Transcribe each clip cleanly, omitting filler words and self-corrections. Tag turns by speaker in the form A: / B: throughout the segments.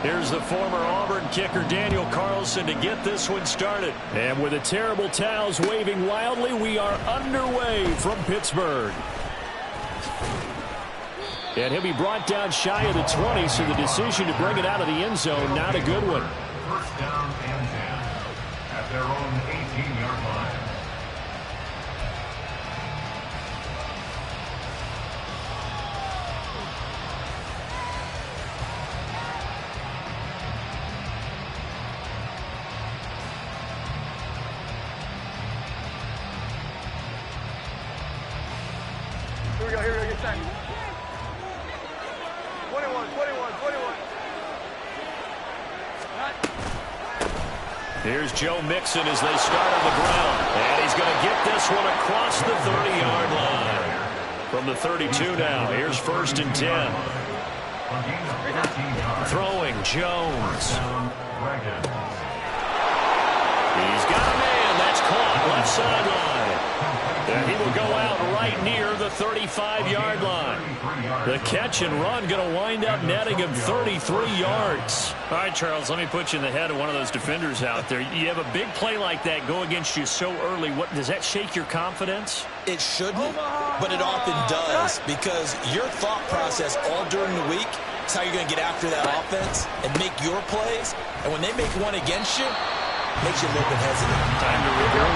A: Here's the former Auburn kicker Daniel Carlson to get this one started. And with the terrible towels waving wildly, we are underway from Pittsburgh. And he'll be brought down shy of the 20, so the decision to bring it out of the end zone, not a good one.
B: First down and 10 at their own 18-yard line.
C: Here we go, get set. 21.
A: Here's Joe Mixon as they start on the ground. And he's going to get this one across the 30-yard line. From the 32 now, here's 1st and 10. Throwing, Jones. He's got a man. That's caught. Left sideline. And he will go out right near the 35-yard line. The catch and run going to wind up netting him 33 yards. All right, Charles, let me put you in the head of one of those defenders out there. You have a big play like that go against you so early. What does that shake your confidence?
D: It shouldn't, but it often does, because your thought process all during the week is how you're going to get after that offense and make your plays. And when they make one against you, it makes you a little bit hesitant.
A: Time to regroup.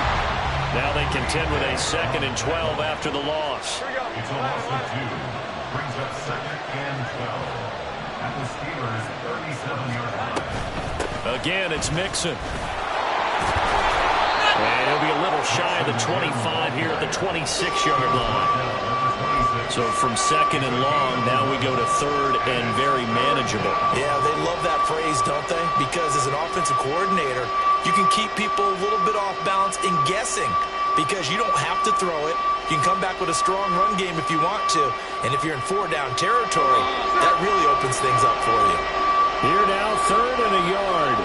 A: Now they contend with a 2nd and 12 after the loss.
B: It's a loss of 2. Brings up 2nd and 12 at the Steelers' 37-yard line.
A: Again, it's Mixon. And he'll be a little shy of the 25 here at the 26-yard line. So from 2nd and long, now we go to 3rd and very manageable.
D: Yeah, they love that phrase, don't they? Because as an offensive coordinator, you can keep people a little bit off balance and guessing, because you don't have to throw it. You can come back with a strong run game if you want to. And if you're in 4-down territory, that really opens things up for you.
A: Here now, 3rd and a yard.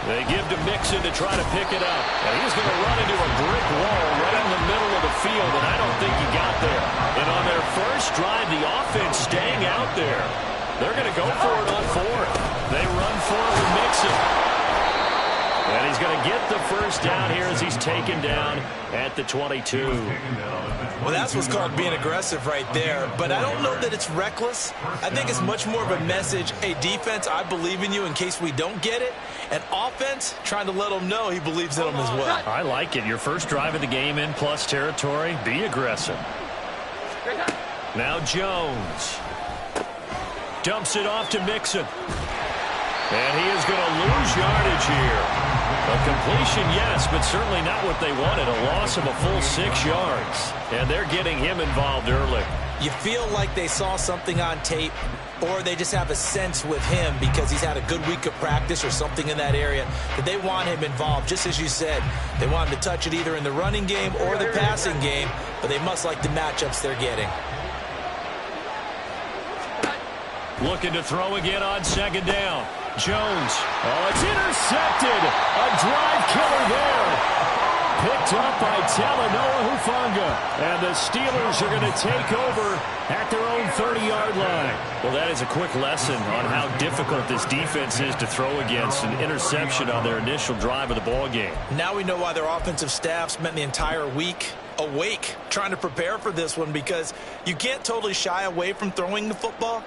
A: They give to Mixon to try to pick it up. And he's going to run into a brick wall right in the middle of the field, and I don't think he got there. And on their first drive, the offense staying out there. They're going to go for it on 4th. They run for it with Mixon. And he's going to get the first down here as he's taken down at the 22.
D: Well, that's what's called being aggressive right there. But I don't know that it's reckless. I think it's much more of a message. Hey, defense, I believe in you in case we don't get it. And offense, trying to let him know he believes in them as well.
A: I like it. Your first drive of the game in plus territory. Be aggressive. Now Jones. Dumps it off to Mixon. And he is going to lose yardage here. A completion, yes, but certainly not what they wanted. A loss of a full 6 yards. And they're getting him involved early.
D: You feel like they saw something on tape, or they just have a sense with him because he's had a good week of practice or something in that area that they want him involved. Just as you said, they want him to touch it either in the running game or the passing game, but they must like the matchups they're getting.
A: Looking to throw again on 2nd down. Jones. Oh, it's intercepted. A drive killer there. Picked up by Talanoa Hufanga. And the Steelers are going to take over at their own 30-yard line. Well, that is a quick lesson on how difficult this defense is to throw against. An interception on their initial drive of the ball game.
D: Now we know why their offensive staff spent the entire week awake trying to prepare for this one, because you can't totally shy away from throwing the football.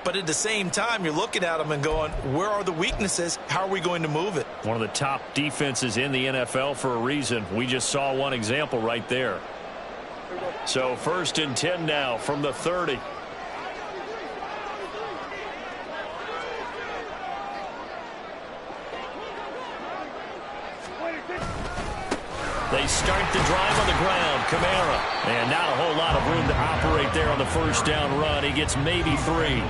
D: But at the same time, you're looking at them and going, where are the weaknesses? How are we going to move it?
A: One of the top defenses in the NFL for a reason. We just saw one example right there. So 1st and 10 now from the 30. They start the drive on the ground. Kamara. And not a whole lot of room to operate there on the first down run. He gets maybe 3.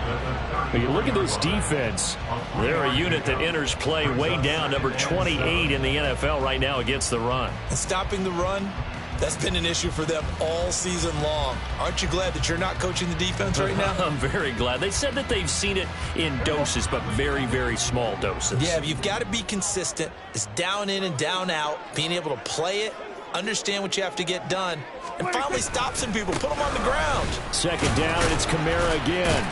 A: But you look at this defense. They're a unit that enters play way down, number 28 in the NFL right now against the run.
D: And stopping the run, that's been an issue for them all season long. Aren't you glad that you're not coaching the defense right now?
A: I'm very glad. They said that they've seen it in doses, but very, very small doses.
D: Yeah, you've got to be consistent. It's down in and down out, being able to play it understand what you have to get done, and finally stop some people, put them on the ground.
A: Second down, and it's Kamara again.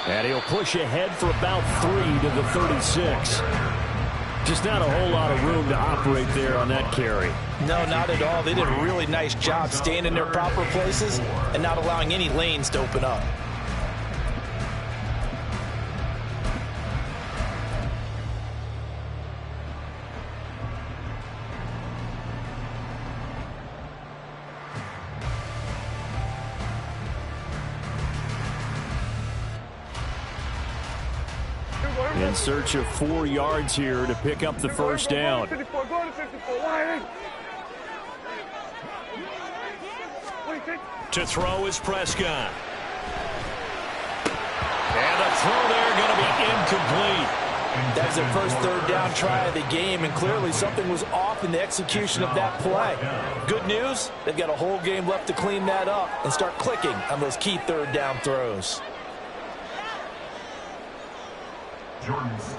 A: And he'll push ahead for about 3 to the 36. Just not a whole lot of room to operate there on that carry.
D: No, not at all. They did a really nice job staying in their proper places and not allowing any lanes to open up.
A: In search of 4 yards here to pick up the first down. To throw is Prescott. And a throw there going to be incomplete.
D: That's their first third down try of the game, and clearly something was off in the execution of that play. Good news, they've got a whole game left to clean that up and start clicking on those key third down throws.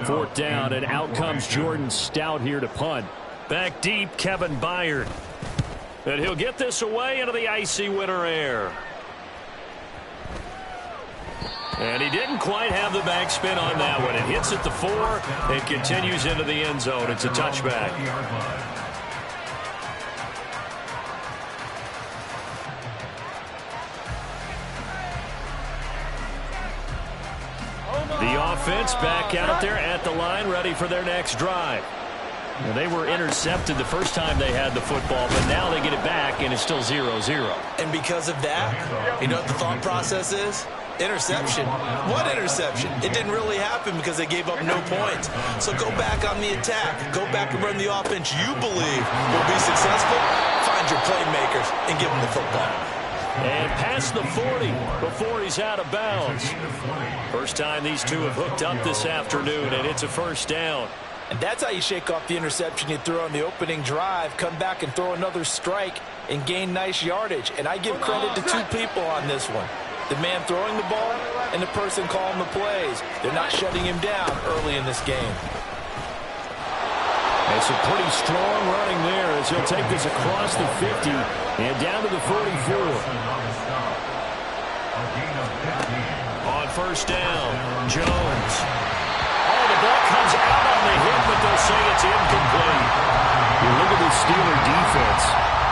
A: Fourth down, and out comes Jordan Stout here to punt. Back deep, Kevin Byard. And he'll get this away into the icy winter air. And he didn't quite have the backspin on that one. It hits at the 4 and continues into the end zone. It's a touchback. The offense back out there at the line, ready for their next drive. Well, they were intercepted the first time they had the football, but now they get it back, and it's still 0-0.
D: And because of that, you know what the thought process is? Interception. What interception? It didn't really happen because they gave up no points. So go back on the attack. Go back and run the offense you believe will be successful. Find your playmakers and give them the football.
A: And past the 40 before he's out of bounds. First time these two have hooked up this afternoon, and it's a first down.
D: And that's how you shake off the interception you threw on the opening drive, come back and throw another strike and gain nice yardage. And I give credit to 2 people on this one. The man throwing the ball and the person calling the plays. They're not shutting him down early in this game.
A: And some pretty strong running there as he'll take this across the 50 and down to the 44. On first down, Jones. Oh, the ball comes out on the hit, but they'll say it's incomplete. You look at the Steeler defense.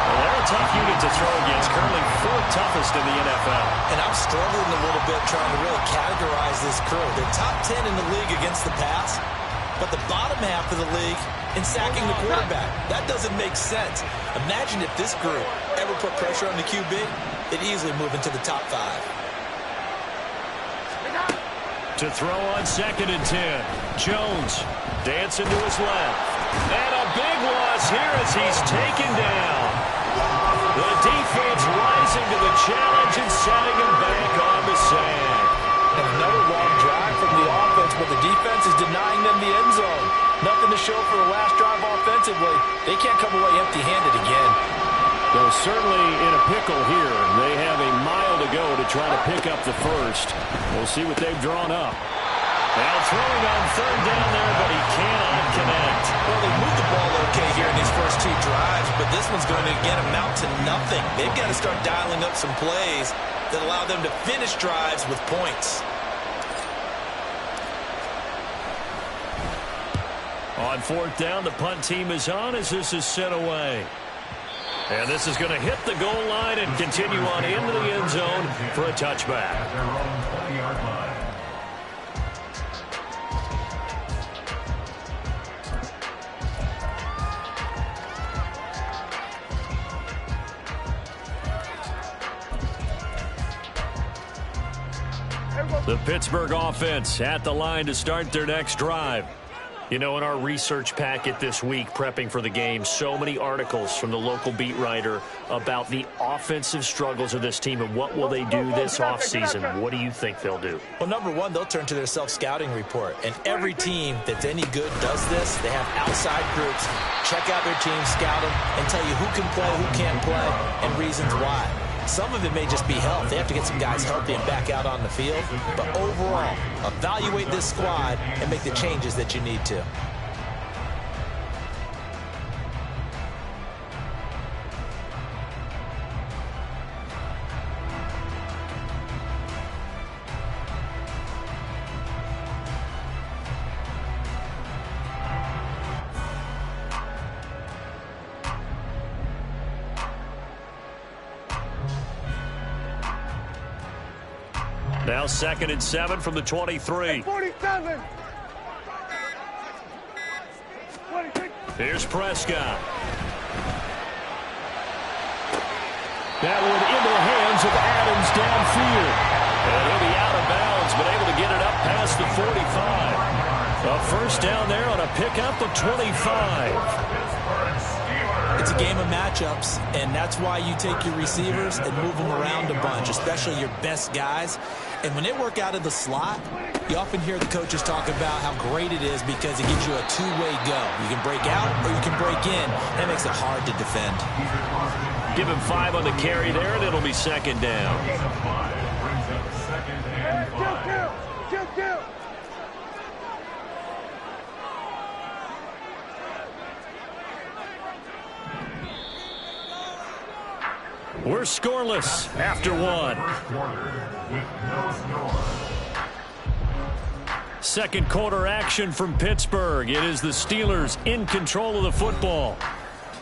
A: Well, they're a tough unit to throw against, currently 4th toughest in the NFL.
D: And I'm struggling a little bit trying to really categorize this crew. They're top 10 in the league against the pass, but the bottom half of the league in sacking the quarterback. That doesn't make sense. Imagine if this group ever put pressure on the QB, they'd easily move into the top 5.
A: To throw on 2nd and 10. Jones dancing to his left. And a big loss here as he's taken down. The defense rising to the challenge and setting him back on the sand.
D: And another long drive from the offense, but the defense is denying them the end zone. Nothing to show for the last drive offensively. They can't come away empty-handed again.
A: They're certainly in a pickle here. They have a mile to go to try to pick up the first. We'll see what they've drawn up. Now throwing on 3rd down there, but he cannot connect.
D: Well, they moved the ball okay here in these first 2 drives, but this one's going to, again, amount to nothing. They've got to start dialing up some plays that allow them to finish drives with points.
A: On 4th down, the punt team is on as this is sent away. And this is going to hit the goal line and continue on into the end zone for a touchback. The Pittsburgh offense at the line to start their next drive. You know, in our research packet this week, prepping for the game, so many articles from the local beat writer about the offensive struggles of this team and what will they do this offseason. What do you think they'll do?
D: Well, number one, they'll turn to their self-scouting report. And every team that's any good does this. They have outside groups, check out their team, scout them, and tell you who can play, who can't play, and reasons why. Some of it may just be health. They have to get some guys healthy and back out on the field. But overall, evaluate this squad and make the changes that you need to.
A: Now 2nd and 7 from the 23.
C: 47. 26.
A: Here's Prescott. That one into the hands of Adams downfield. And he'll be out of bounds, but able to get it up past the 45. A first down there on a pickup of 25.
D: It's a game of matchups, and that's why you take your receivers and move them around a bunch, especially your best guys. And when they work out of the slot, you often hear the coaches talk about how great it is because it gives you a two-way go. You can break out or you can break in. That makes it hard to defend.
A: Give him 5 on the carry there, and it'll be 2nd down. We're scoreless after 1. Second quarter action from Pittsburgh. It is the Steelers in control of the football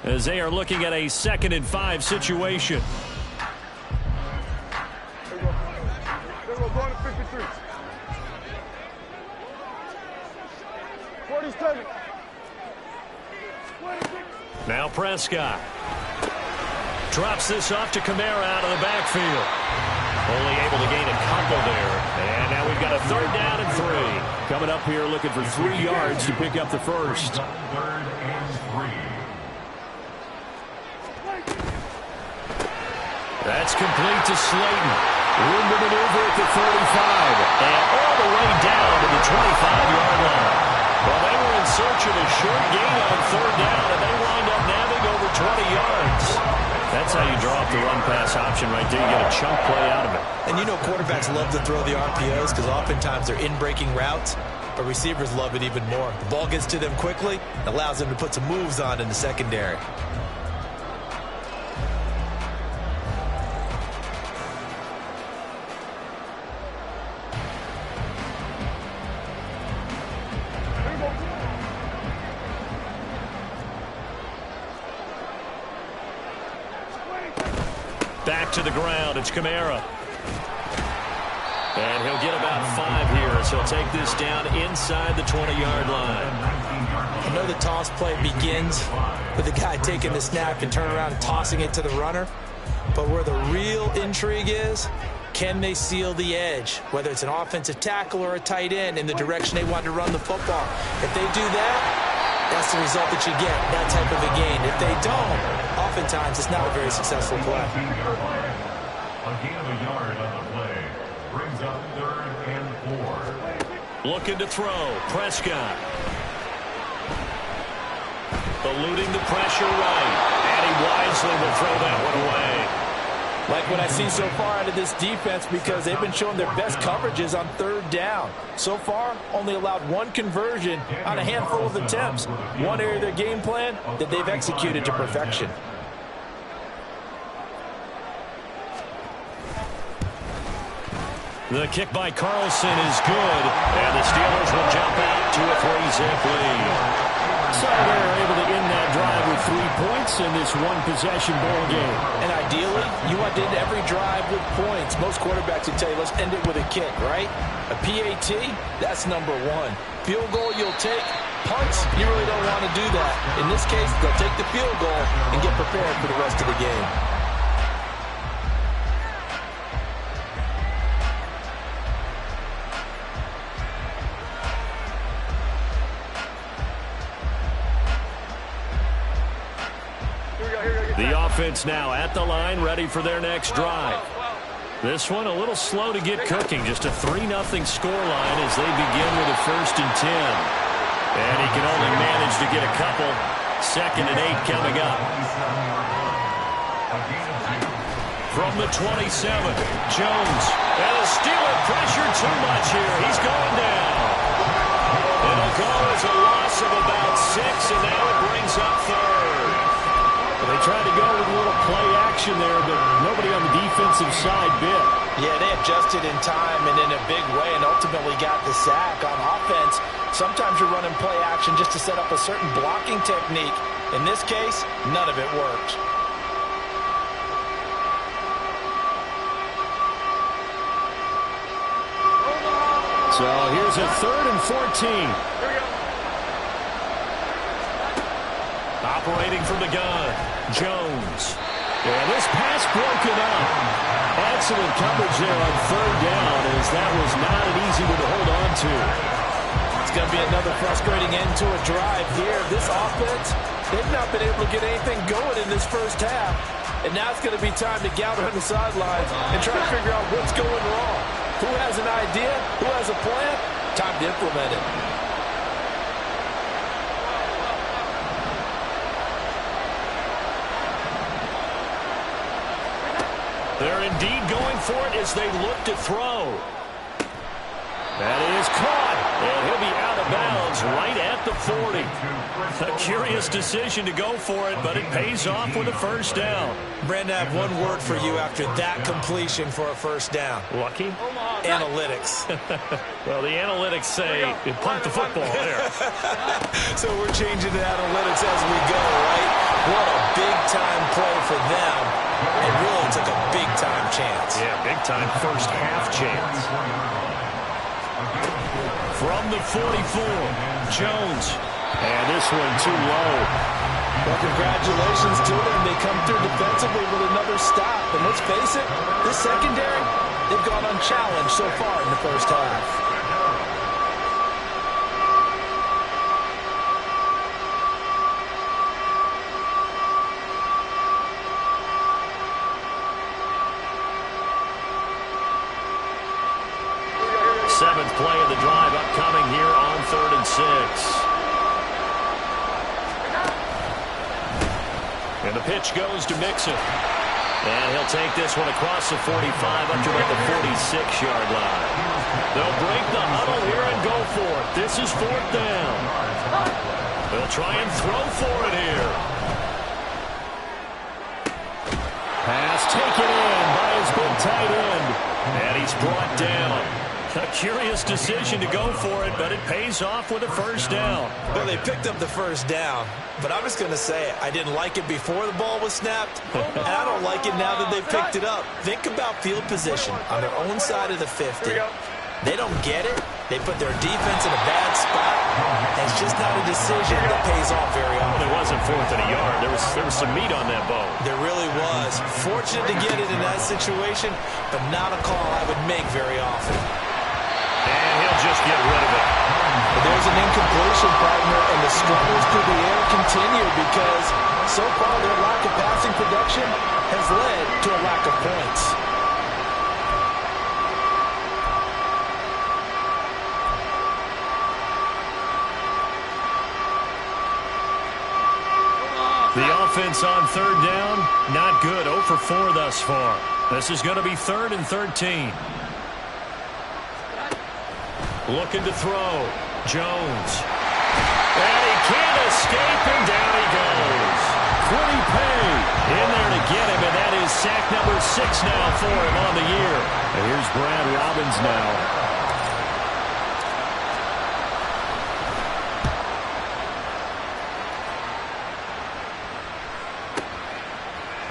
A: as they are looking at a 2nd and 5 situation.
C: There we go, going to 53. 47. 26.
A: Now Prescott. Drops this off to Kamara out of the backfield. Only able to gain a couple there. And now we've got a 3rd down and 3. Coming up here looking for 3 yards to pick up the first.
B: 3rd and 3.
A: That's complete to Slayton. Room to maneuver at the 35. And all the way down to the 25-yard line. Well, they were in search of a short gain on 3rd down, and they wind up nabbing over 20 yards. That's how you draw up the run-pass option right there. You get a chunk play out of it.
D: And you know quarterbacks love to throw the RPOs because oftentimes they're in-breaking routes, but receivers love it even more. The ball gets to them quickly, allows them to put some moves on in the secondary.
A: Back to the ground. It's Kamara. And he'll get about 5 here as he'll take this down inside the 20-yard line.
D: I know the toss play begins with the guy taking the snap and turn around and tossing it to the runner. But where the real intrigue is, can they seal the edge? Whether it's an offensive tackle or a tight end in the direction they want to run the football. If they do that, that's the result that you get, that type of a gain. If they don't, oftentimes it's not a very successful play.
B: A gain of a yard on the play brings up 3rd and 4.
A: Looking to throw. Prescott. Eluding the pressure right. And he wisely will throw that one away.
D: Like what I see so far out of this defense because they've been showing their best coverages on 3rd down. So far, only allowed 1 conversion on a handful of attempts. One area of their game plan that they've executed to perfection.
A: The kick by Carlson is good, and the Steelers will jump out to a 3-zip lead. So they're able to end that drive with 3 points in this one-possession ball game.
D: And ideally, you want to end every drive with points. Most quarterbacks would tell you, let's end it with a kick, right? A PAT, that's number 1. Field goal, you'll take. Punts, you really don't want to do that. In this case, they'll take the field goal and get prepared for the rest of the game.
A: The offense now at the line, ready for their next drive. This one a little slow to get cooking. Just a 3-0 scoreline as they begin with a 1st and 10. And he can only manage to get a couple. 2nd and 8 coming up. From the 27, Jones. And the Steeler pressure too much here. He's going down. It'll go as a loss of about 6, and now it brings up 3rd. They tried to go with a little play action there, but nobody on the defensive side bit.
D: Yeah, they adjusted in time and in a big way and ultimately got the sack. On offense, sometimes you're running play action just to set up a certain blocking technique. In this case, none of it worked.
A: So here's a 3rd and 14.
C: Here we go.
A: Operating from the gun, Jones. And this pass broken up. Excellent coverage there on 3rd down, as that was not an easy one to hold on to.
D: It's going to be another frustrating end to a drive here. This offense, they've not been able to get anything going in this first half. And now it's going to be time to gather on the sidelines and try to figure out what's going wrong. Who has an idea? Who has a plan? Time to implement it.
A: They're indeed going for it as they look to throw. That is caught, and he'll be out of bounds right at the 40. A curious decision to go for it, but it pays off with a 1st down.
D: Brandon, I have one word for you after that completion for a 1st down.
A: Lucky?
D: Analytics.
A: Well, the analytics say it pumped the football there.
D: So we're changing to analytics as we go, right? What a big-time play for them. It really took a big-time chance.
A: Yeah, big-time first half chance. From the 44, Jones. And this one too low.
D: Well, congratulations to them. They come through defensively with another stop. And let's face it, this secondary, they've gone unchallenged so far in the first half.
A: Seventh play of the drive upcoming here on 3rd and 6. And the pitch goes to Mixon. And he'll take this one across the 45 up to about the 46-yard line. They'll break the huddle here and go for it. This is 4th down. They'll try and throw for it here. Pass taken in by his big tight end. And he's brought down. A curious decision to go for it, but it pays off with a 1st down.
D: Well, they picked up the 1st down, but I'm just going to say it. I didn't like it before the ball was snapped, and I don't like it now that they picked it up. Think about field position on their own side of the 50. They don't get it. They put their defense in a bad spot, and it's just not a decision that pays off very often.
A: It wasn't 4th and a yard. There was some meat on that bone.
D: There really was. Fortunate to get it in that situation, but not a call I would make very often.
A: And he'll just get rid of it.
D: But there's an incompletion, partner, and the struggles through the air continue because so far their lack of passing production has led to a lack of points.
A: The offense on 3rd down, not good. 0 for 4 thus far. This is going to be 3rd and 13. Looking to throw. Jones. And he can't escape, and down he goes. Quiddy Pay in there to get him, and that is sack number 6 now for him on the year. And here's Brad Robbins now.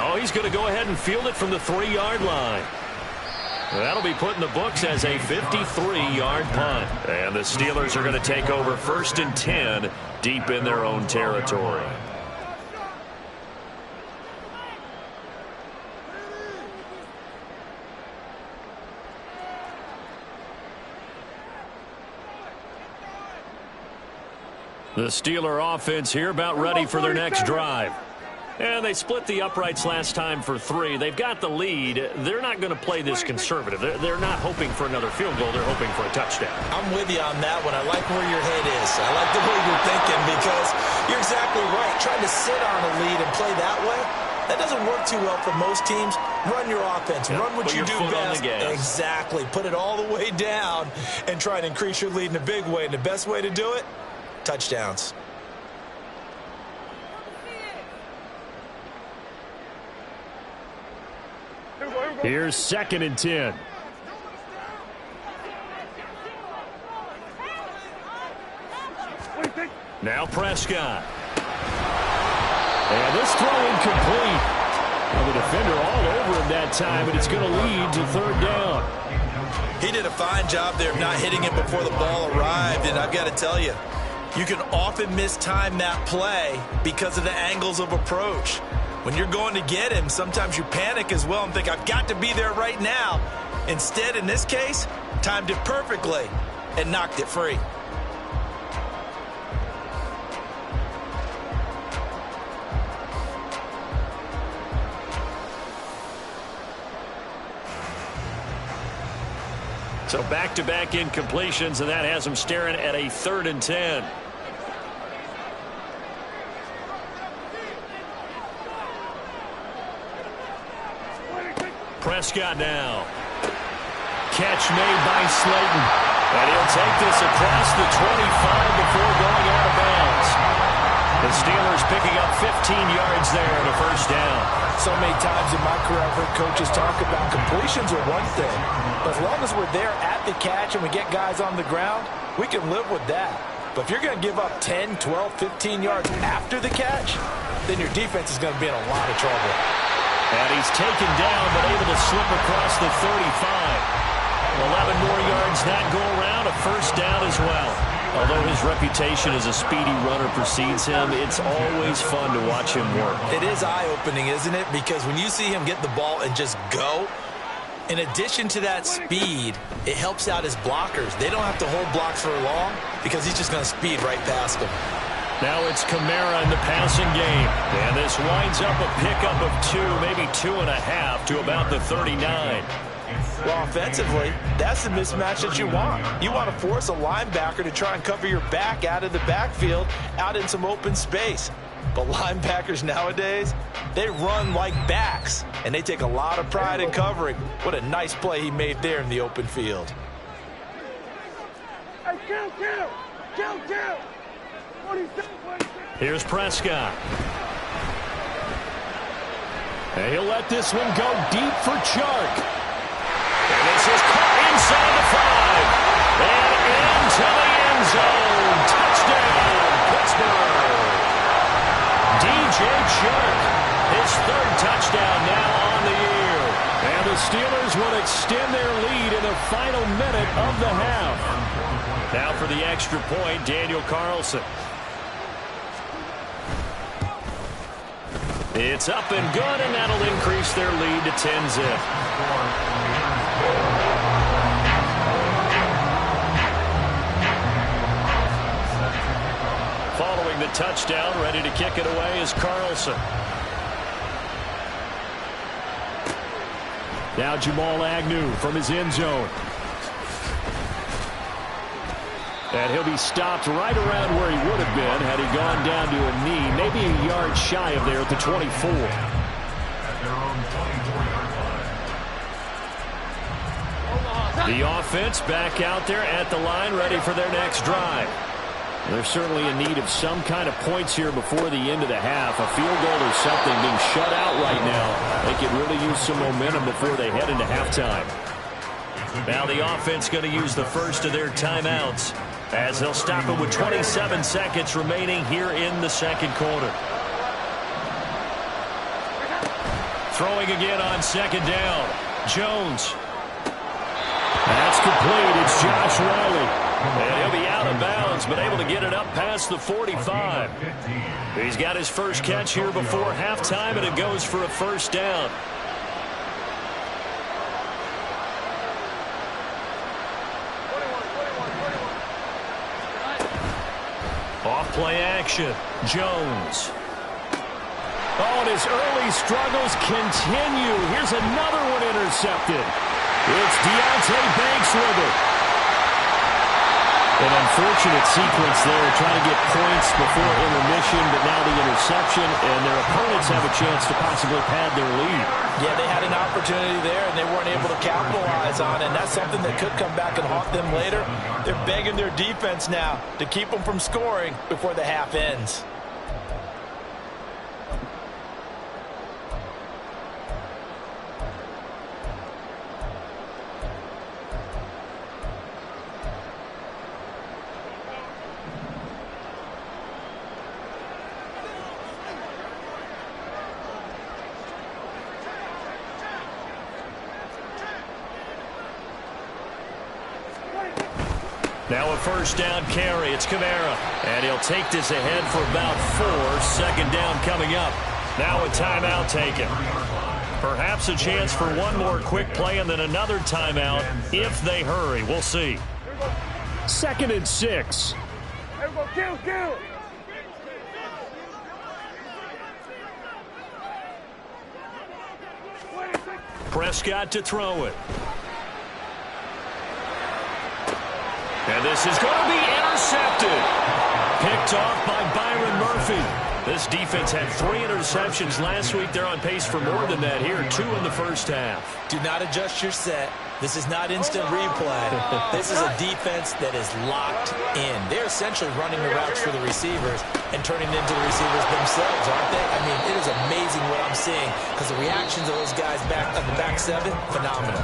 A: Oh, he's going to go ahead and field it from the 3-yard line. That'll be put in the books as a 53-yard punt. And the Steelers are going to take over 1st and 10 deep in their own territory. The Steeler offense here about ready for their next drive. And they split the uprights last time for 3. They've got the lead. They're not going to play this conservative. They're not hoping for another field goal. They're hoping for a touchdown.
D: I'm with you on that one. I like where your head is. I like the way you're thinking because you're exactly right. Trying to sit on a lead and play that way, that doesn't work too well for most teams. Run your offense. Yep. Run what you do best. Exactly. Put it all the way down and try and increase your lead in a big way. And the best way to do it, touchdowns.
A: Here's 2nd and 10. Now Prescott. And this throw incomplete. Well, the defender all over him that time, and it's going to lead to third down.
D: He did a fine job there of not hitting him before the ball arrived, and I've got to tell you, you can often mistime that play because of the angles of approach. When you're going to get him, sometimes you panic as well and think, I've got to be there right now. Instead, in this case, timed it perfectly and knocked it free.
A: So back-to-back incompletions, and that has him staring at a 3rd and 10. Prescott now. Catch made by Slayton. And he'll take this across the 25 before going out of bounds. The Steelers picking up 15 yards there and a first down.
D: So many times in my career I've heard coaches talk about completions are one thing. But as long as we're there at the catch and we get guys on the ground, we can live with that. But if you're going to give up 10, 12, 15 yards after the catch, then your defense is going to be in a lot of trouble.
A: And he's taken down but able to slip across the 35. 11 more yards that go around, a first down as well. Although his reputation as a speedy runner precedes him, it's always fun to watch him work.
D: It is eye-opening, isn't it? Because when you see him get the ball and just go, in addition to that speed, it helps out his blockers. They don't have to hold blocks for long because he's just going to speed right past them.
A: Now it's Kamara in the passing game. And this winds up a pickup of 2, maybe 2.5 to about the 39.
D: Well, offensively, that's the mismatch that you want. You want to force a linebacker to try and cover your back out of the backfield, out in some open space. But linebackers nowadays, they run like backs, and they take a lot of pride in covering. What a nice play he made there in the open field.
C: Hey, kill.
A: Here's Prescott. And he'll let this one go deep for Chark. And this is caught inside the 5. And into the end zone. Touchdown, Pittsburgh. DJ Chark, his 3rd touchdown now on the year. And the Steelers will extend their lead in the final minute of the half. Now for the extra point, Daniel Carlson. It's up and good, and that'll increase their lead to 10-zip. Following the touchdown, ready to kick it away is Carlson. Now Jamal Agnew from his end zone. And he'll be stopped right around where he would have been had he gone down to a knee, maybe a yard shy of there at the 24. The offense back out there at the line, ready for their next drive. They're certainly in need of some kind of points here before the end of the half. A field goal or something, being shut out right now. They could really use some momentum before they head into halftime. Now the offense going to use the first of their timeouts as they'll stop it with 27 seconds remaining here in the second quarter. Throwing again on second down. Jones. That's complete. It's Josh Riley. And he'll be out of bounds, but able to get it up past the 45. He's got his first catch here before halftime, and it goes for a first down. Off-play action. Jones. Oh, and his early struggles continue. Here's another one intercepted. It's Deontay Banks with it. An unfortunate sequence there, trying to get points before intermission, but now the interception, and their opponents have a chance to possibly pad their lead.
D: Yeah, they had an opportunity there, and they weren't able to capitalize on it, and that's something that could come back and haunt them later. They're begging their defense now to keep them from scoring before the half ends.
A: Now a first down carry. It's Kamara. And he'll take this ahead for about 4. Second down coming up. Now a timeout taken. Perhaps a chance for one more quick play and then another timeout if they hurry. We'll see. 2nd and 6.
C: Kill.
A: Prescott to throw it. And this is going to be intercepted. Picked off by Byron Murphy. This defense had 3 interceptions last week. They're on pace for more than that here. 2 in the first half.
D: Do not adjust your set. This is not instant replay. This is a defense that is locked in. They're essentially running the routes for the receivers and turning it into the receivers themselves, aren't they? I mean, it is amazing what I'm seeing because the reactions of those guys back on the back 7, phenomenal.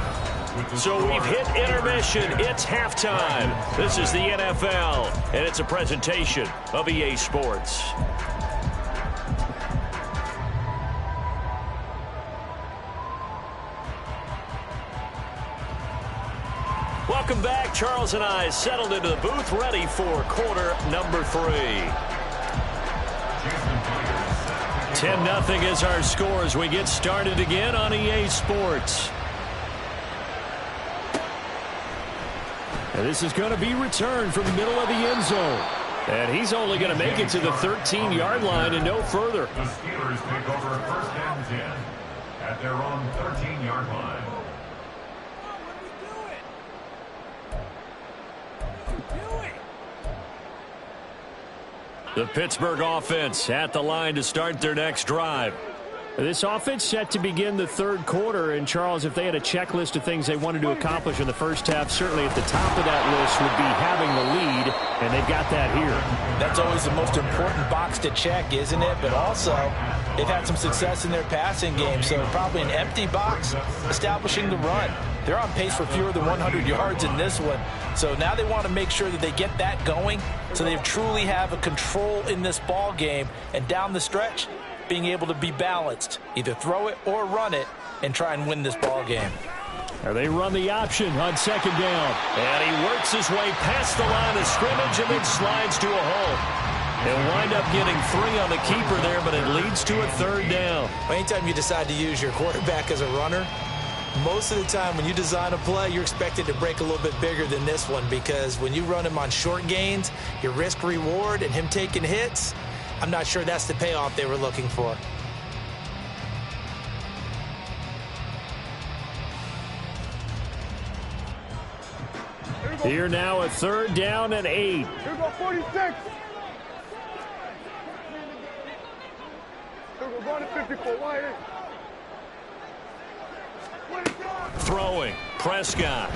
A: So we've hit intermission. It's halftime. This is the NFL, and it's a presentation of EA Sports. Welcome back. Charles and I settled into the booth, ready for quarter number 3. 10-0 is our score as we get started again on EA Sports. And this is going to be returned from the middle of the end zone. And he's only going to make it to the 13-yard line and no further.
B: The Steelers take over 1st and 10 at their own 13-yard line.
A: The Pittsburgh offense at the line to start their next drive. This offense set to begin the 3rd quarter. And, Charles, if they had a checklist of things they wanted to accomplish in the first half, certainly at the top of that list would be having the lead, and they've got that here.
D: That's always the most important box to check, isn't it? But also, they've had some success in their passing game, so probably an empty box establishing the run. They're on pace for fewer than 100 yards in this one. So now they want to make sure that they get that going so they truly have a control in this ball game. And down the stretch, being able to be balanced, either throw it or run it, and try and win this ball game.
A: Now they run the option on 2nd down. And he works his way past the line of scrimmage and then slides to a hole. He'll wind up getting 3 on the keeper there, but it leads to a 3rd down.
D: Anytime you decide to use your quarterback as a runner, most of the time when you design a play, you're expected to break a little bit bigger than this one because when you run him on short gains, your risk-reward and him taking hits, I'm not sure that's the payoff they were looking for.
A: Here now a 3rd down and 8.
C: Here go 46. Here go going to 54. Why?
A: Throwing. Prescott.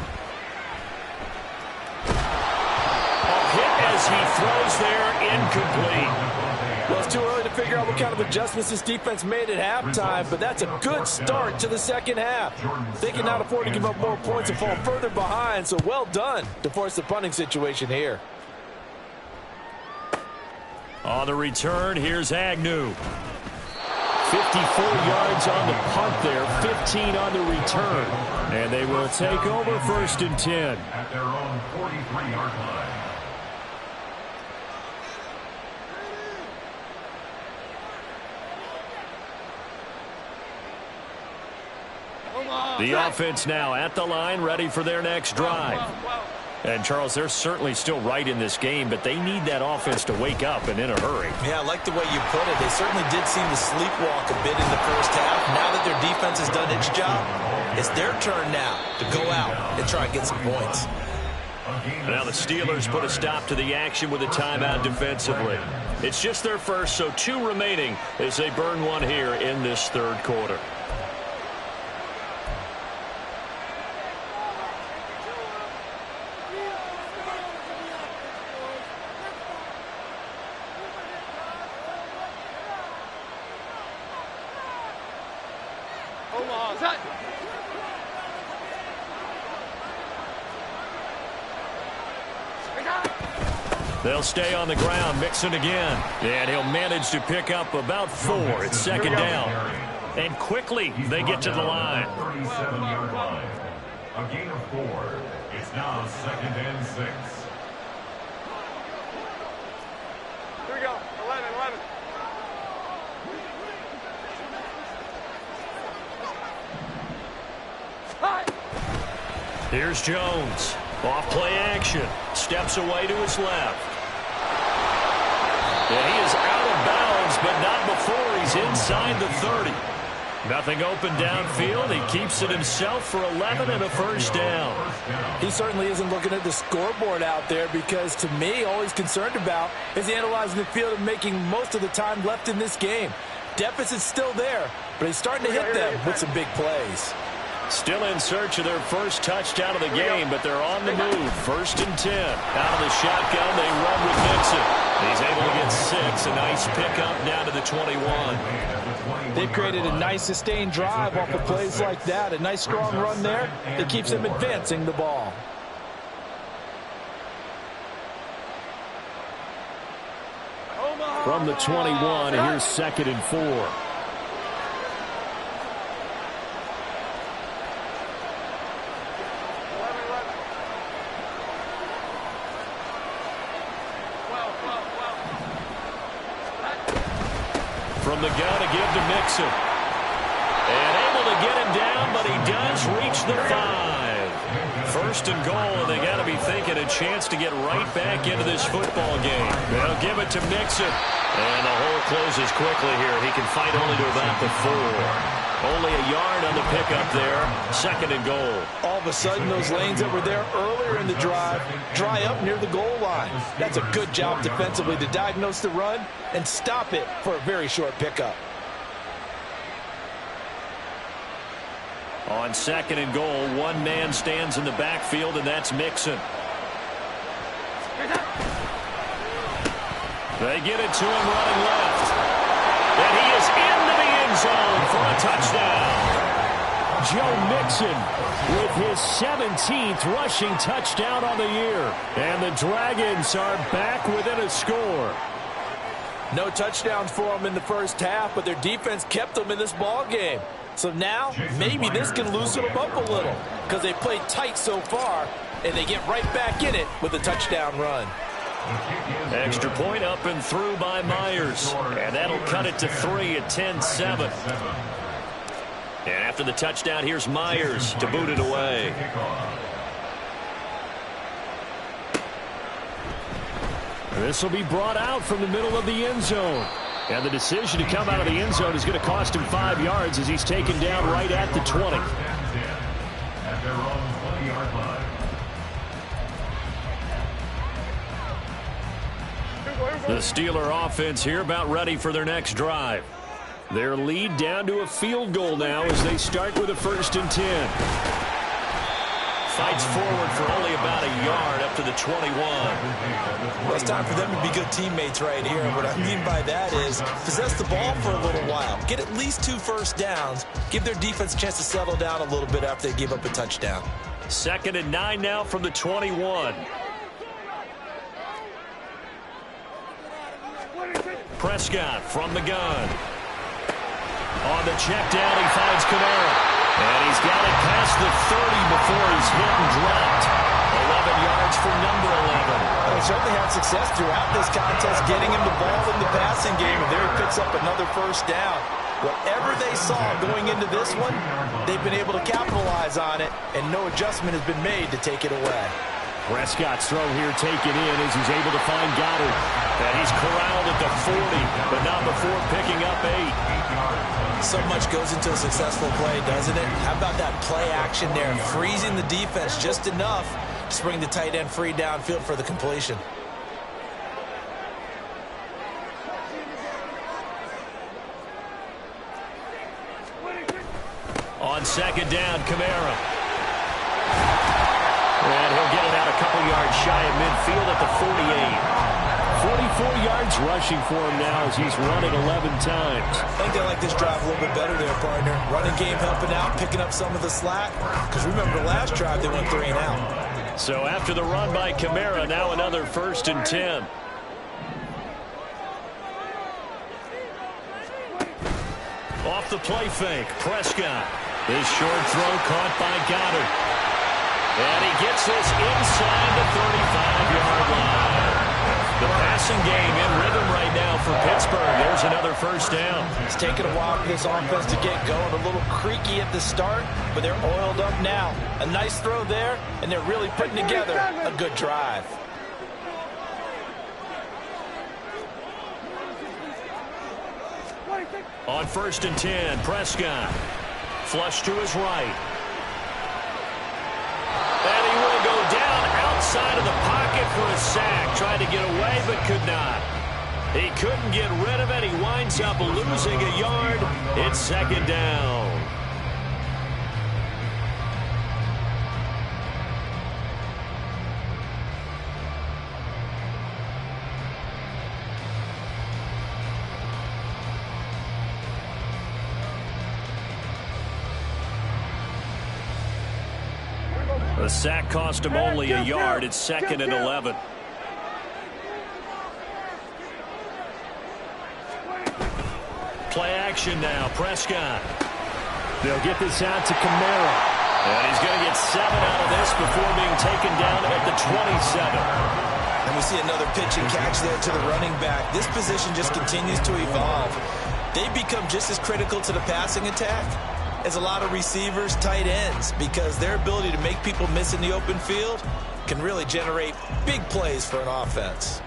A: A hit as he throws there, incomplete.
D: Well, it's too early to figure out what kind of adjustments this defense made at halftime, but that's a good start to the 2nd half. They can not afford to give up more points and fall further behind, so well done to force the punting situation here.
A: On the return, here's Agnew. 54 yards on the punt there, 15 on the return. And they will take over 1st and 10.
B: At their own 43-yard line.
A: The offense now at the line, ready for their next drive. And, Charles, they're certainly still right in this game, but they need that offense to wake up and in a hurry.
D: Yeah, I like the way you put it. They certainly did seem to sleepwalk a bit in the first half. Now that their defense has done its job, it's their turn now to go out and try and get some points.
A: Now the Steelers put a stop to the action with a timeout defensively. It's just their first, so 2 remaining as they burn one here in this 3rd quarter. They'll stay on the ground, Mixon again. And he'll manage to pick up about 4. It's 2nd down. And quickly, they get to the line.
B: 37-yard line. A gain of 4. It's now 2nd and 6.
A: Here's Jones. Off play action. Steps away to his left. And he is out of bounds, but not before he's inside the 30. Nothing open downfield. He keeps it himself for 11 and a first down.
D: He certainly isn't looking at the scoreboard out there because, to me, all he's concerned about is analyzing the field and making most of the time left in this game. Deficit's still there, but he's starting to hit them with some big plays.
A: Still in search of their first touchdown of the game, but they're on the move. 1st and 10. Out of the shotgun, they run with Mixon. He's able to get 6. A nice pickup down to the 21.
D: They've created a nice sustained drive off of plays like that. A nice strong run there that keeps them advancing the ball.
A: From the 21, here's 2nd and 4. From the gun to give to Mixon. And able to get him down, but he does reach the 5. 1st and goal, and they got to be thinking a chance to get right back into this football game. They'll give it to Mixon. And the hole closes quickly here. He can fight only to about the 4. Only a yard on the pickup there. 2nd and goal.
D: All of a sudden, those lanes that were there earlier in the drive dry up near the goal line. That's a good job defensively to diagnose the run and stop it for a very short pickup.
A: On 2nd and goal, one man stands in the backfield, and that's Mixon. They get it to him running left. And he is into the end zone for a touchdown. Joe Mixon with his 17th rushing touchdown on the year. And the Dragons are back within a score.
D: No touchdowns for them in the first half, but their defense kept them in this ball game. So now, maybe this can loosen them up a little because they played tight so far, and they get right back in it with a touchdown run.
A: Extra point up and through by Myers. And that'll cut it to 3 at 10-7. And after the touchdown, here's Myers to boot it away. This will be brought out from the middle of the end zone. And the decision to come out of the end zone is going to cost him 5 yards as he's taken down right at the 20.
B: At their own 20-yard line.
A: The Steeler offense here about ready for their next drive. Their lead down to a field goal now as they start with a 1st and 10. Fights forward for only about a yard up to the 21.
D: Well, it's time for them to be good teammates right here. What I mean by that is possess the ball for a little while. Get at least 2 first downs. Give their defense a chance to settle down a little bit after they give up a touchdown.
A: 2nd and 9 now from the 21. Prescott from the gun. On the check down, he finds Kamara. And he's got it past the 30 before he's hit and dropped. 11 yards for number 11.
D: They certainly had success throughout this contest, getting him the ball in the passing game, and there he picks up another first down. Whatever they saw going into this one, they've been able to capitalize on it, and no adjustment has been made to take it away.
A: Prescott's throw here taken in as he's able to find Goddard. And he's corralled at the 40, but not before picking up 8.
D: So much goes into a successful play, doesn't it? How about that play action there, freezing the defense just enough to bring the tight end free downfield for the completion.
A: On 2nd down, Kamara. And he'll get it out a couple yards shy of midfield at the 48. 44 yards rushing for him now as he's run it 11 times.
D: I think they like this drive a little bit better there, partner. Running game helping out, picking up some of the slack. Because remember, the last drive they went 3 and out.
A: So after the run by Kamara, now another 1st and 10. Off the play fake, Prescott. His short throw caught by Goddard. And he gets this inside the 35-yard line. The passing game in rhythm right now for Pittsburgh. They're There's another first down.
D: It's taken a while for this offense to get going. A little creaky at the start, but they're oiled up now. A nice throw there, and they're really putting together a good drive.
A: On 1st and 10, Prescott. Flush to his right. And he will go down outside of the pocket for a sack. Tried to get away, but could not. He couldn't get rid of it. He winds up losing a yard. It's 2nd down. The sack cost him only a yard. It's 2nd and 11. Play action now. Prescott. They'll get this out to Kamara. And he's going to get 7 out of this before being taken down at the 27.
D: And we see another pitch and catch there to the running back. This position just continues to evolve. They become just as critical to the passing attack as a lot of receivers, tight ends, because their ability to make people miss in the open field can really generate big plays for an offense.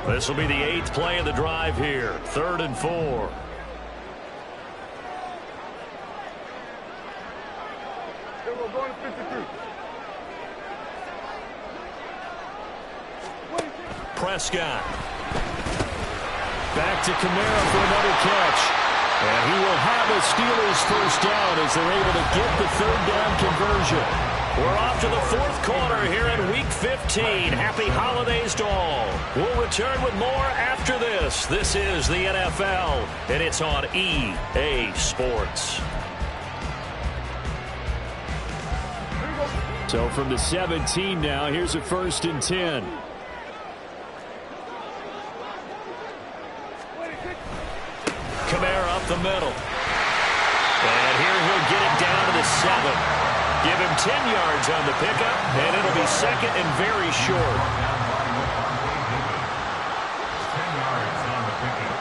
A: This will be the 8th play of the drive here. 3rd and 4.
C: Going to 53.
A: Prescott. Back to Kamara for another catch. And he will have a Steelers first down as they're able to get the 3rd down conversion. We're off to the 4th quarter here in Week 15. Happy holidays to all. We'll return with more after this. This is the NFL, and it's on EA Sports. So from the 17 now, here's a 1st and 10. Kamara up the middle. And here he'll get it down to the 7. Give him 10 yards on the pickup, and it'll be 2nd and very short.
B: 10 yards on the pickup.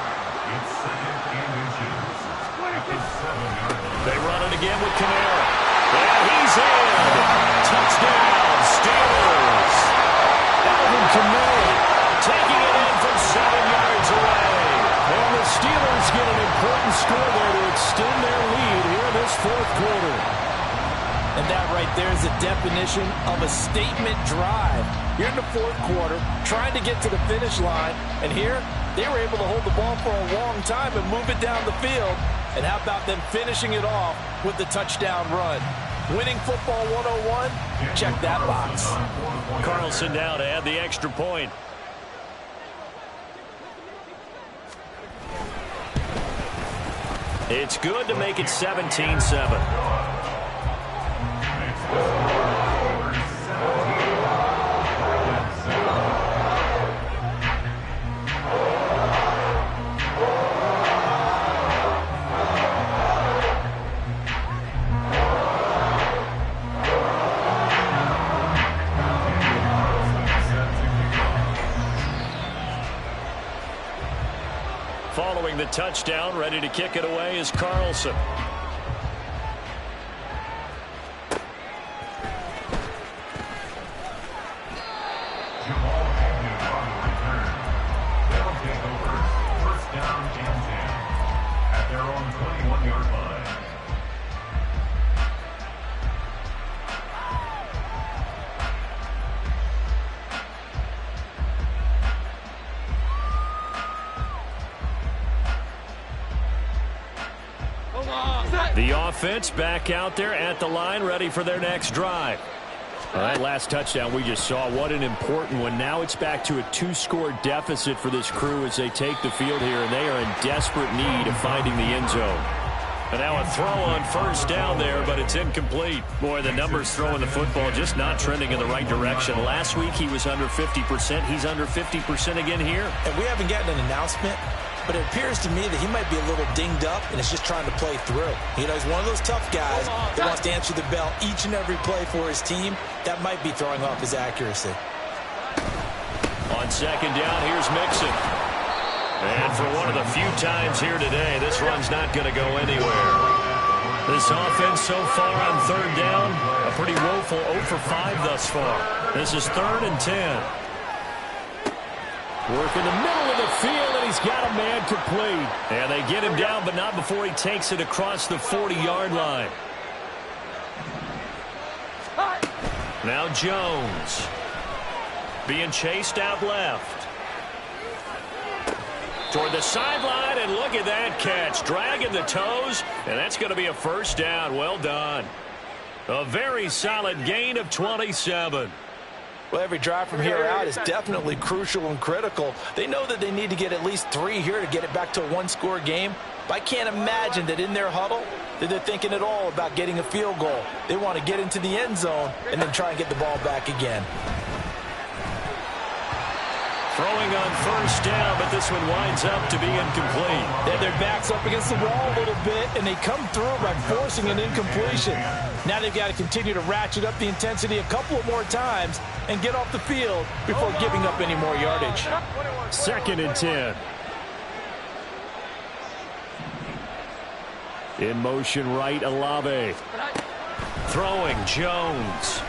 B: It's 2nd and inches. At the 7-yard line.
A: They run it again with Kamara. And he's in. Touchdown, Steelers. Alvin Kamara taking it in from 7 yards away. And the Steelers get an important score there to extend their lead here in this 4th quarter.
D: And that right there is the definition of a statement drive. You're in the 4th quarter, trying to get to the finish line, and here they were able to hold the ball for a long time and move it down the field. And how about them finishing it off with the touchdown run? Winning football 101, check that box.
A: Carlson now to add the extra point. It's good to make it 17-7. Following the touchdown, ready to kick it away is Carlson.
B: Jamal Agnew on the return. They'll take over 1st down and 10 at their own 21-yard line.
A: The offense back out there at the line, ready for their next drive. All right, last touchdown we just saw. What an important one. Now it's back to a 2-score deficit for this crew as they take the field here, and they are in desperate need of finding the end zone. And now a throw on 1st down there, but it's incomplete. Boy, the numbers throwing the football just not trending in the right direction. Last week he was under 50%. He's under 50% again here.
D: And we haven't gotten an announcement, but it appears to me that he might be a little dinged up and is just trying to play through. You know, he's one of those tough guys that wants to answer the bell each and every play for his team. That might be throwing off his accuracy.
A: On 2nd down, here's Mixon. And for one of the few times here today, this run's not going to go anywhere. This offense so far on third down, a pretty woeful 0 for 5 thus far. This is 3rd and 10. Work in the middle of the field, and he's got a man complete. And they get him down, but not before he takes it across the 40-yard line. Now Jones being chased out left. Toward the sideline, and look at that catch. Dragging the toes, and that's going to be a first down. Well done. A very solid gain of 27.
D: Well, every drive from here out is definitely crucial and critical. They know that they need to get at least 3 here to get it back to a one-score game. But I can't imagine that in their huddle that they're thinking at all about getting a field goal. They want to get into the end zone and then try and get the ball back again.
A: Throwing on first down, but this one winds up to be incomplete.
D: Their back's up against the wall a little bit, and they come through by forcing an incompletion. Now they've got to continue to ratchet up the intensity a couple of more times and get off the field before giving up any more yardage.
A: 2nd and 10. In motion right, Olave. Throwing, Jones.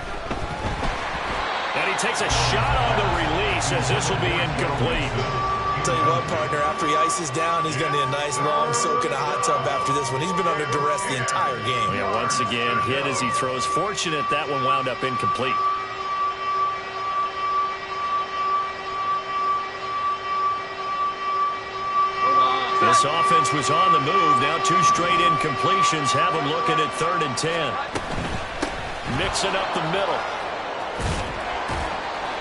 A: And he takes a shot on the release as this will be incomplete.
D: Tell you what, partner, after he ices down, he's going to need a nice long soak in a hot tub after this one. He's been under duress the entire game.
A: Yeah, once again, hit as he throws. Fortunate that one wound up incomplete. This offense was on the move. Now 2 straight incompletions have them looking at 3rd and 10. Mixing up the middle.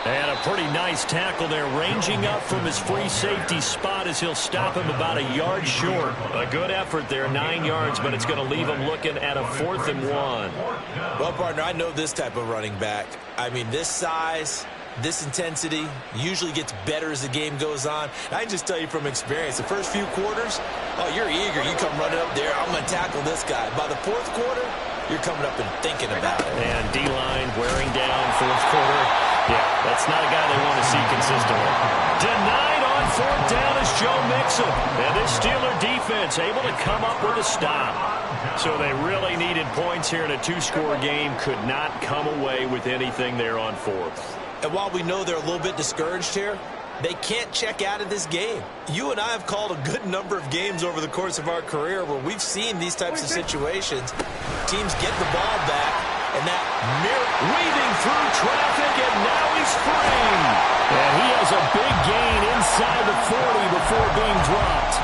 A: And a pretty nice tackle there, ranging up from his free safety spot as he'll stop him about a yard short. A good effort there, 9 yards, but it's going to leave him looking at a 4th and 1.
D: Well, partner, I know this type of running back. I mean, this size, this intensity usually gets better as the game goes on. And I can just tell you from experience, the first few quarters, oh, you're eager. You come running up there, I'm going to tackle this guy. By the 4th quarter, you're coming up and thinking about it.
A: And D-line wearing down 4th quarter. Yeah, that's not a guy they want to see consistently. Denied on 4th down is Joe Mixon. And this Steeler defense able to come up with a stop. So they really needed points here in a 2-score game. Could not come away with anything there on 4th.
D: And while we know they're a little bit discouraged here, they can't check out of this game. You and I have called a good number of games over the course of our career where we've seen these types of situations. Teams get the ball back, and that
A: weaving through traffic, and now he's free. And he has a big gain inside the 40 before being dropped.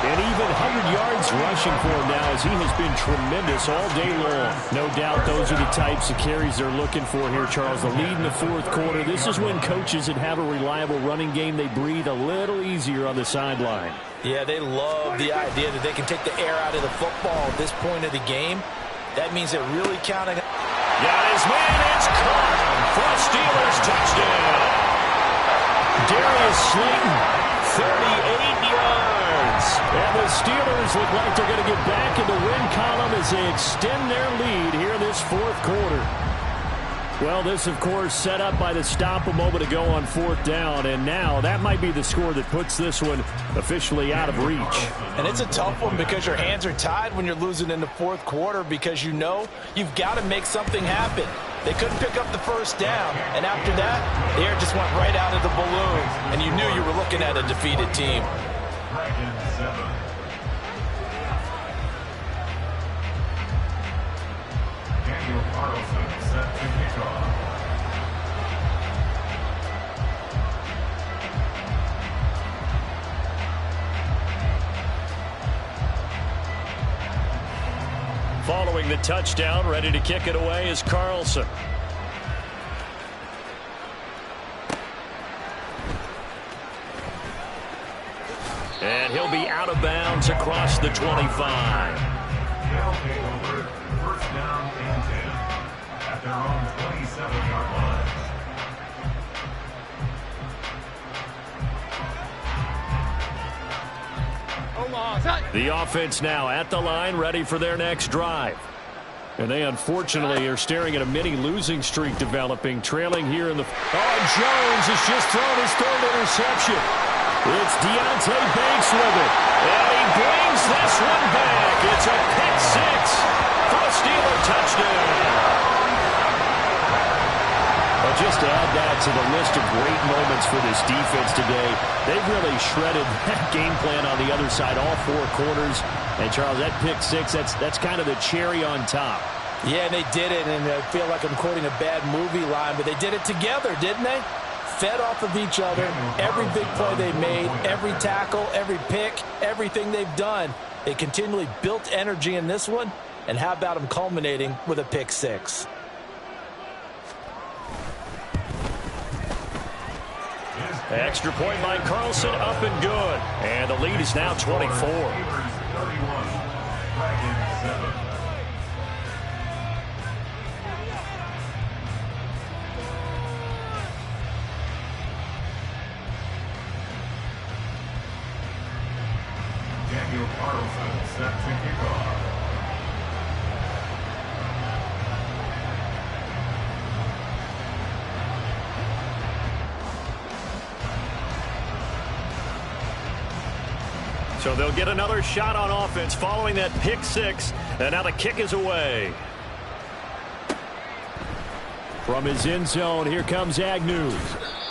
A: And even 100 yards rushing for him now as he has been tremendous all day long. No doubt those are the types of carries they're looking for here, Charles. The lead in the 4th quarter. This is when coaches that have a reliable running game, they breathe a little easier on the sideline.
D: Yeah, they love the idea that they can take the air out of the football at this point of the game. That means they're really counting.
A: Got his man, it's caught for a Steelers touchdown. Darius Slayton, 38 yards. And the Steelers look like they're going to get back in the win column as they extend their lead here in this 4th quarter. Well, this, of course, set up by the stop a moment ago on 4th down, and now that might be the score that puts this one officially out of reach.
D: And it's a tough one because your hands are tied when you're losing in the 4th quarter because you know you've got to make something happen. They couldn't pick up the first down, and after that, the air just went right out of the balloon, and you knew you were looking at a defeated team.
B: Daniel Carlson set to kick off.
A: Following the touchdown, ready to kick it away is Carlson. And he'll be out of bounds across the 25.
B: They'll take over first down and 10 at their own 27-yard line.
A: The offense now at the line, ready for their next drive. And they unfortunately are staring at a mini losing streak developing, trailing here in the... Oh, Jones has just thrown his 3rd interception. It's Deonte Banks with it. And he brings this one back. It's a pick six for a Steeler touchdown. But just to add that to the list of great moments for this defense today, they've really shredded that game plan on the other side all 4 quarters. And, Charles, that pick six, that's kind of the cherry on top.
D: Yeah, they did it, and I feel like I'm quoting a bad movie line, but they did it together, didn't they? Fed off of each other, every big play they made, every tackle, every pick, everything they've done. They continually built energy in this one, and how about them culminating with a pick six?
A: Extra point by Carlson, up and good. And the lead is now 24.
B: 31, Dragons 7. Daniel Carlson set to kick off.
A: So they'll get another shot on offense following that pick six. And now the kick is away. From his end zone, here comes Agnew.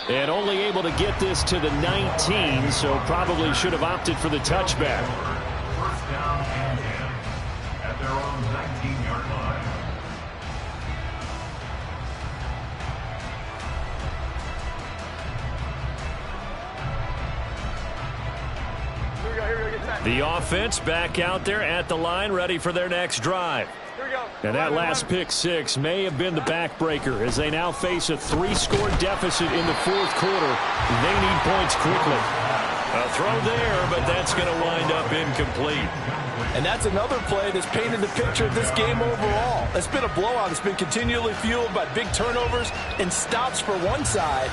A: And only able to get this to the 19, so probably should have opted for the touchback.
B: First down and 10 at their own 19-yard line.
C: Here we go, get that.
A: The offense back out there at the line, ready for their next drive.
C: Here we go.
A: And that last pick six may have been the backbreaker as they now face a 3-score deficit in the 4th quarter. They need points quickly. A throw there, but that's going to wind up incomplete.
D: And that's another play that's painted the picture of this game overall. It's been a blowout. It's been continually fueled by big turnovers and stops for one side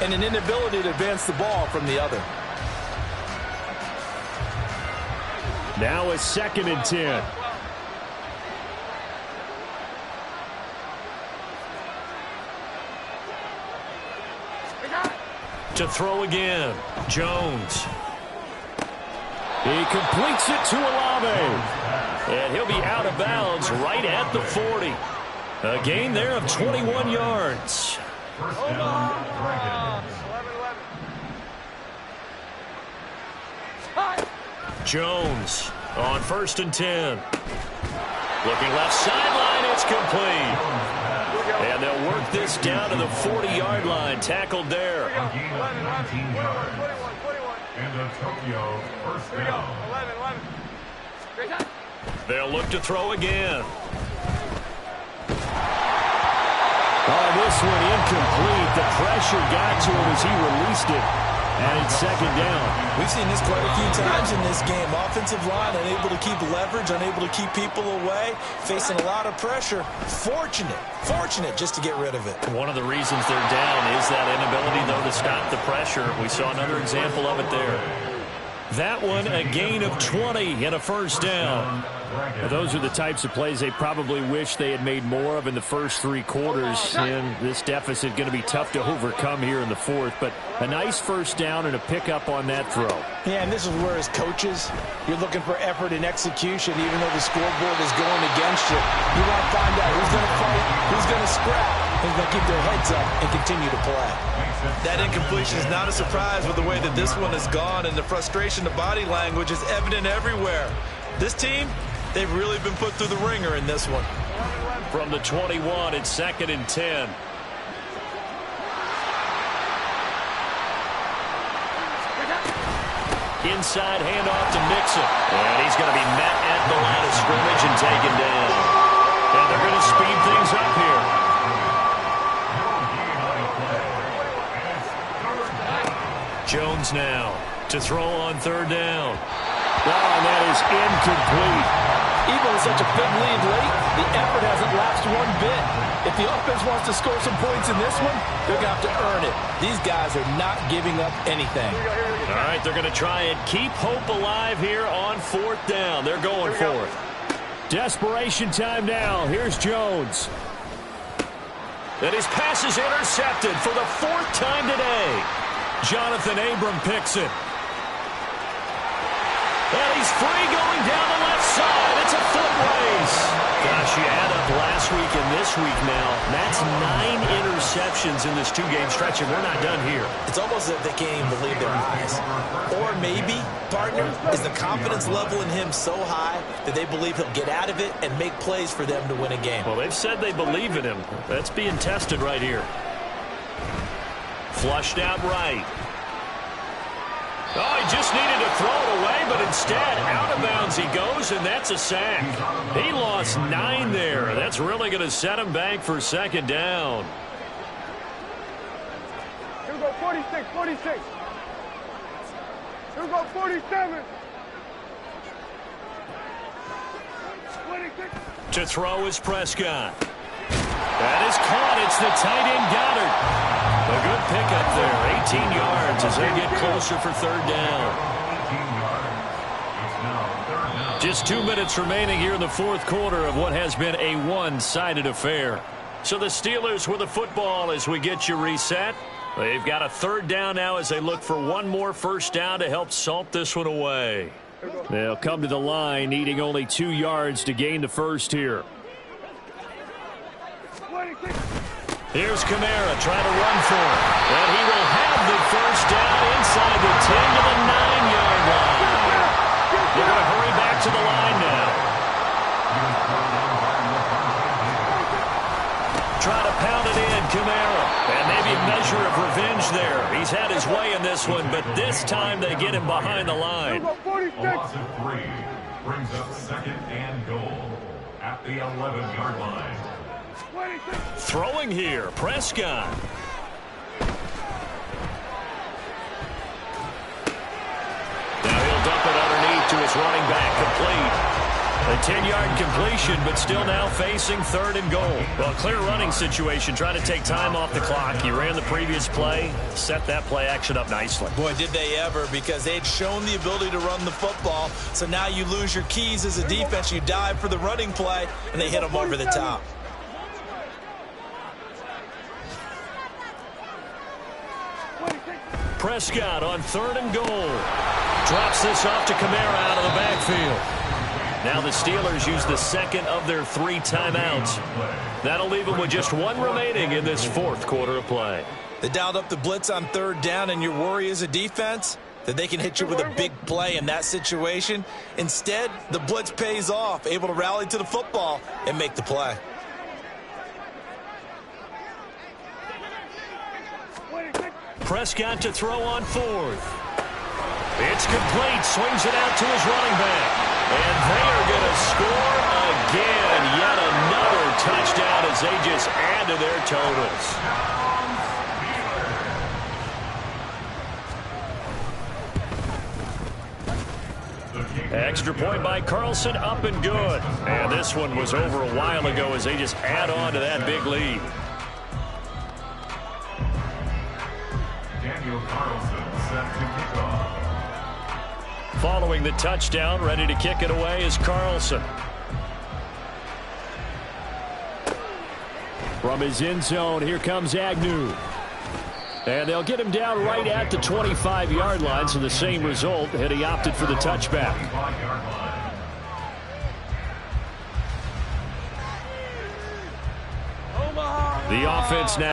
D: and an inability to advance the ball from the other.
A: Now a 2nd and 10. To throw again, Jones. He completes it to Olave. And he'll be out of bounds right at the 40. A gain there of 21 yards.
B: First down, Dragons.
C: 11.
A: Jones on 1st and 10. Looking left sideline, it's complete. And they'll work this down to the 40-yard line. Tackled there.
B: A gain of 19 yards.
C: 21.
B: And a Tokyo first
C: Here we go.
B: down.
C: 11. Great time.
A: They'll look to throw again. This one incomplete. The pressure got to him as he released it. And it's 2nd down.
D: We've seen this quite a few times in this game. Offensive line unable to keep leverage, unable to keep people away, facing a lot of pressure. Fortunate just to get rid of it.
A: One of the reasons they're down is that inability, though, to stop the pressure. We saw another example of it there. That one, a gain of 20 and a 1st down. Now, those are the types of plays they probably wish they had made more of in the first 3 quarters. And this deficit going to be tough to overcome here in the 4th. But a nice 1st down and a pickup on that throw.
D: Yeah, and this is where as coaches, you're looking for effort and execution, even though the scoreboard is going against you. You want to find out who's going to fight, who's going to scrap, who's going to keep their heads up and continue to play. That incompletion is not a surprise with the way that this one has gone, and the frustration, the body language is evident everywhere. This team, they've really been put through the ringer in this one.
A: From the 21, it's 2nd and 10. Inside handoff to Mixon. And he's going to be met at the line of scrimmage and taken down. And they're going to speed things up here. Jones now to throw on 3rd down. Oh, and that is incomplete.
D: Even with such a big lead late, the effort hasn't lapsed one bit. If the offense wants to score some points in this one, they're going to have to earn it. These guys are not giving up anything.
A: All right, they're going to try and keep hope alive here on 4th down. They're going for it. Desperation time now. Here's Jones. And his pass is intercepted for the 4th time today. Jonathan Abram picks it. He's free going down the left side. It's a foot race. Gosh, you add up last week and this week now. That's 9 interceptions in this 2-game stretch, and we're not done here.
D: It's almost as if they can't even believe their eyes. Or maybe, partner, is the confidence level in him so high that they believe he'll get out of it and make plays for them to win a game.
A: Well, they've said they believe in him. That's being tested right here. Flushed out right. Oh, he just needed to throw it away, but instead, out of bounds he goes, and that's a sack. He lost 9 there. That's really going to set him back for second down.
C: Here we go, 46, 46. Here we go, 47. 26.
A: To throw is Prescott. That is caught. It's the tight end Goddard. A good pickup there. 18 yards as they get closer for third down.
B: 18 yards. It's now third down.
A: Just 2 minutes remaining here in the fourth quarter of what has been a one-sided affair. So the Steelers with the football as we get you reset. They've got a third down now as they look for one more first down to help salt this one away. They'll come to the line needing only 2 yards to gain the first here.
C: 26.
A: Here's Kamara trying to run for it. And he will have the first down inside the 10 to the 9-yard line. They're going to hurry back to the line now. Try to pound it in, Kamara. And maybe a measure of revenge there. He's had his way in this one, but this time they get him behind the line.
B: A loss of 3 brings up second and goal at the 11-yard line.
A: Throwing here, Prescott. Now he'll dump it underneath to his running back, complete. A 10-yard completion, but still now facing third and goal. Well, clear running situation, trying to take time off the clock. He ran the previous play, set that play action up nicely.
D: Boy, did they ever, because they'd shown the ability to run the football. So now you lose your keys as a defense. You dive for the running play, and they hit them over the top.
A: Prescott on third and goal. Drops this off to Kamara out of the backfield. Now the Steelers use the second of their 3 timeouts. That'll leave them with just 1 remaining in this fourth quarter of play.
D: They dialed up the blitz on third down, and your worry as a defense that they can hit you with a big play in that situation. Instead, the blitz pays off, able to rally to the football and make the play.
A: Prescott to throw on fourth. It's complete. Swings it out to his running back. And they are going to score again. Yet another touchdown as they just add to their totals. Extra point by Carlson, up and good. And this one was over a while ago as they just add on to that big lead.
B: Daniel Carlson set to kick off.
A: Following the touchdown, ready to kick it away is Carlson. From his end zone, here comes Agnew. And they'll get him down right at the 25-yard line, so the same result had he opted for the touchback. The offense now.